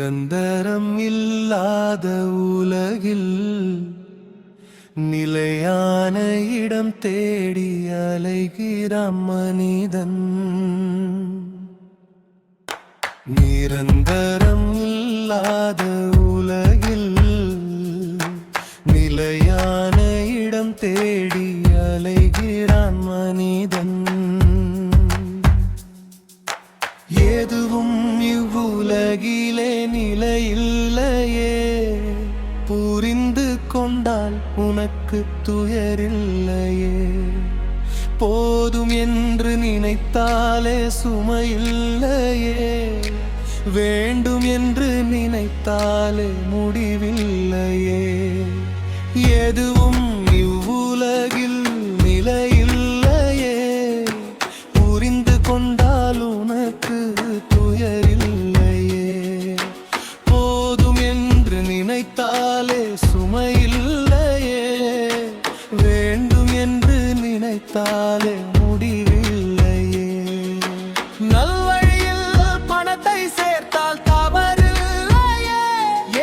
நிரந்தரம் இல்லாத உலகில் நிலையான இடம் தேடி அலைகிறான் மனிதன். நிரந்தரம் இல்லாத உலகில் நிலையான இடம் தேடி அலைகிறான் மனிதன். எதுவும் இவ்வுலகிலே நிலையில்லையே, புரிந்து கொண்டால் உனக்கு துயரில்லையே. போதும் என்று நினைத்தாலே சுமையில்லையே, வேண்டும் என்று நினைத்தாலே முடிவில்லையே. எதுவும் இவ்வுலகில் நிலையில்லையே, புரிந்து கொண்டால் உனக்கு துயரில்லையே. போதும் என்று நினைத்தாலே சுமையில்லையே, வேண்டும் என்று நினைத்தாலே முடிவில்லையே. நல்வழியில் பணத்தை சேர்த்தால் தவறில்லையே,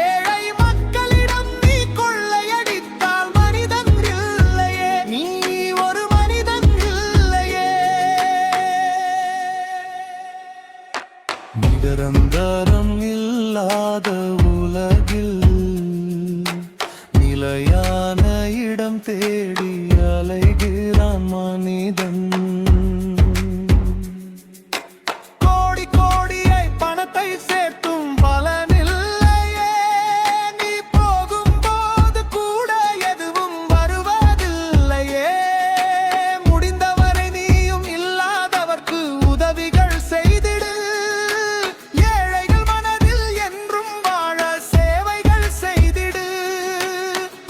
ஏழை மக்களிடம் நீ கொள்ளையடித்தால் மனிதன் இல்லையே, நீ ஒரு மனிதன் இல்லையே. நிரந்தரம் இல்லாத உலகில் நிலையான இடம் தேடி அலைகிறான் மனிதன். கோடி கோடியை பணத்தை சேர்த்தும் பலனில்லையே, நீ போகும்போது கூட எதுவும் வருவதில்லையே. முடிந்தவரை நீயும் இல்லாதவர்க்கு உதவிகள் செய்திடு, ஏழைகள் மனதில் என்றும் வாழ சேவைகள் செய்திடு.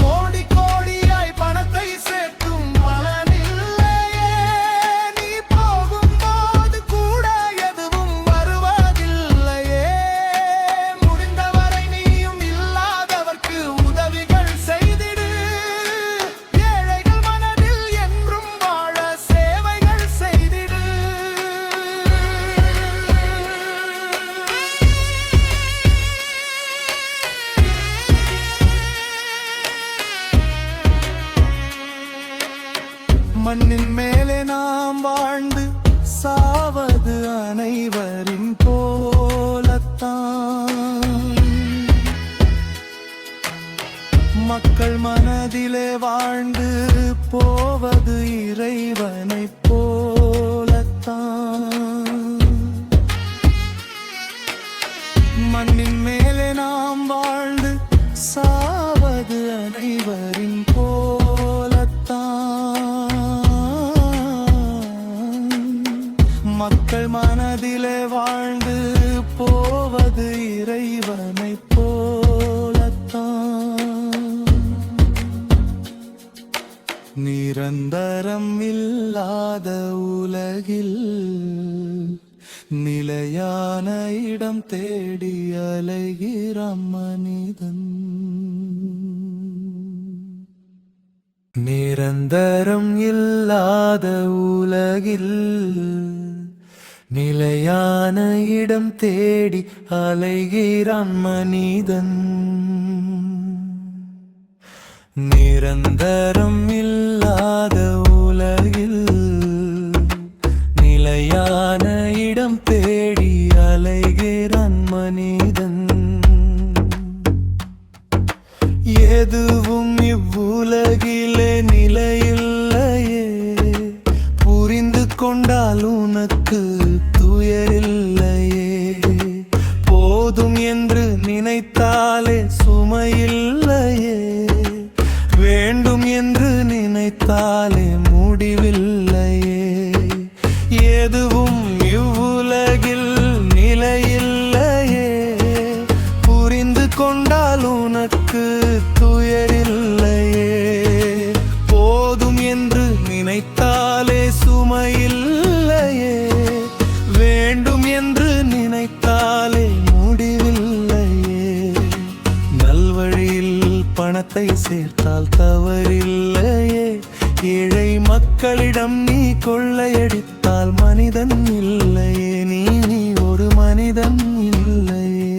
கோடி கோடியாய் பணத்தை சேர்த்தும் பலனில்லையே, நீ போகும்போது கூட எதுவும் வருவதில்லையே. முடிந்தவரை நீயும் இல்லாதவர்க்கு உதவிகள் செய்திடு, ஏழைகள் மனதில் என்றும் வாழ சேவைகள் செய்திடு. மண்ணின் மேலே நாம் வாழ்ந்து சாவது அனைவரின் போலத்தான், மக்கள் மனதிலே வாழ்ந்து போவது இறைவனைப் போலத்தான். மண்ணின் மேலே நாம் வாழ்ந்து சாவது அனைவரின் மக்கள் மனதிலே வாழ்ந்து போவது இறைவனைப் போலத்தான். நிரந்தரம் இல்லாத உலகில் நிலையான இடம் தேடி அலைகிறான் மனிதன். நிரந்தரம் இல்லாத உலகில் நிலையான இடம் தேடி அலைகிறான் மனிதன். நிரந்தரம் இல்லாத உலகில் நிலையான இடம் தேடி அலைகிறான் மனிதன். எதுவும் இவ்வுலகிலே நிலையில்லையே, புரிந்து கொண்டால் உனக்கு துயரில்லையே. போதும் என்று நினைத்தாலே சுமையில்லையே, வேண்டும் என்று நினைத்தாலே முடிவில்லையே. எதுவும் இவ்வுலகில் நிலையில்லையே, புரிந்து கொண்டால் உனக்கு துயரில்லையே. போதும் என்று நினைத்தாலே சுமையில்லையே, வேண்டும் என்று நினைத்தாலே முடிவில்லையே. நல்வழியில் பணத்தை சேர்த்தால் தவறில்லையே, ஏழை மக்களிடம் நீ கொள்ளையடித்தால் மனிதன் இல்லையே, நீ ஒரு மனிதன் இல்லையே.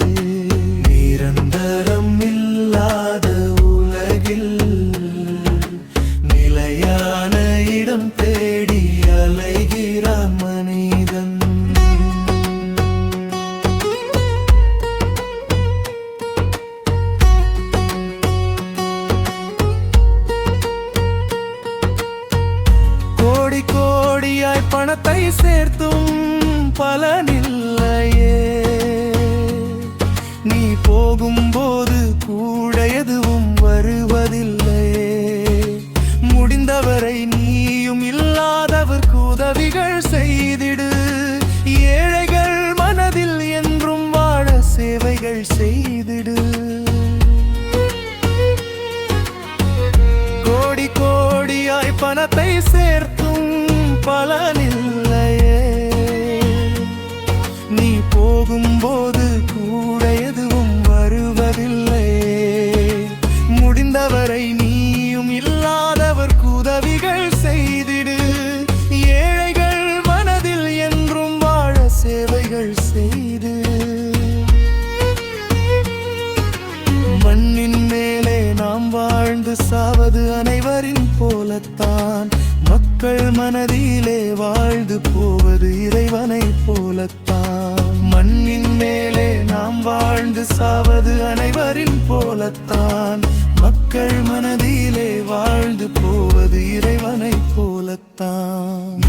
சேர்த்தும் பலனில்லையே. நீ போகும்போது கூட எதுவும் வருவதில்லையே. முடிந்தவரை நீயும் இல்லாதவர்க்கு உதவிகள் செய்திடு. ஏழைகள் மனதில் என்றும் வாழ சேவைகள் செய்திடு. கோடி கோடியாய் பணத்தை சேர்த்தும் பலனில்லையே. நீ போகும்போது கூட எதுவும் வருவதில்லையே. முடிந்தவரை நீயும் இல்லாதவர்க்கு உதவிகள் செய்திடு. ஏழைகள் மனதில் என்றும் வாழ சேவைகள் செய்து. மண்ணின் மேலே நாம் வாழ்ந்து சாவது அனைவரின் போலத்தான். மக்கள் மனதிலே வாழ்ந்து போவது இறைவனை போலத்தான். மண்ணின் மேலே நாம் வாழ்ந்து சாவது அனைவரின் போலத்தான். மக்கள் மனதிலே வாழ்ந்து போவது இறைவனை போலத்தான்.